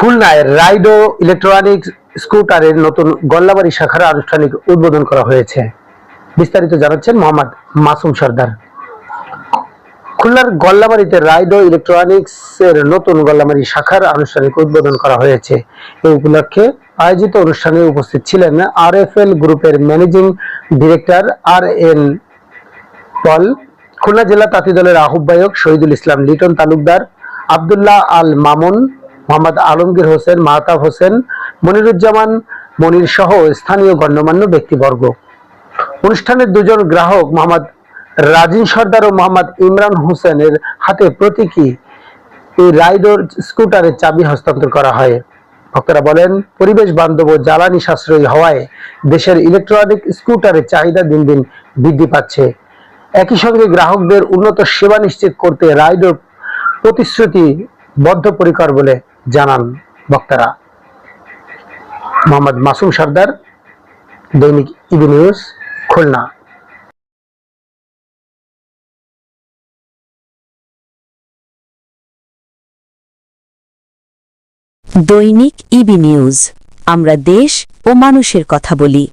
খুলনায় রাইডো ইলেকট্রনিক্স স্কুটারের নতুন গল্লাবাড়ি শাখার আনুষ্ঠানিক উদ্বোধন করা হয়েছে। বিস্তারিত জানাচ্ছেন মোহাম্মদ মাসুম সর্দার। খুলনার গল্লাবাড়িতে রাইডো ইলেকট্রনিক্স এর নতুন গল্লাবাড়ি শাখার আনুষ্ঠানিক উদ্বোধন করা হয়েছে। এই উপলক্ষে আয়োজিত অনুষ্ঠানে উপস্থিত ছিলেন আরএফএল গ্রুপের ম্যানেজিং ডিরেক্টর আর.এন. পল, খুলনা জেলা তাঁতি দলের আহ্বায়ক শহীদুল ইসলাম লিটন তালুকদার, আব্দুল্লাহ আল মামুন, মোহাম্মদ আলমগীর হোসেন, মাহতাব হোসেন, মনিরুজ্জামান মনির সহ স্থানীয় গণ্যমান্য ব্যক্তিবর্গ। অনুষ্ঠানে দুজন গ্রাহক মোহাম্মদ রাজিন সর্দার ও মোহাম্মদ ইমরান হোসেনের হাতে প্রতীকী এই রাইডোর স্কুটারের চাবি হস্তান্তর করা হয়। বক্তারা বলেন, পরিবেশ বান্ধব ও জ্বালানি সাশ্রয়ী হওয়ায় দেশের ইলেকট্রনিক স্কুটারের চাহিদা দিন দিন বৃদ্ধি পাচ্ছে। একই সঙ্গে গ্রাহকদের উন্নত সেবা নিশ্চিত করতে রাইডো প্রতিশ্রুতি বদ্ধপরিকর বলে জানান বক্তারা। মোহাম্মদ মাসুম সর্দার, দৈনিক ইবি নিউজ, খুলনা। দৈনিক ইবি নিউজ, আমরা দেশ ও মানুষের কথা বলি।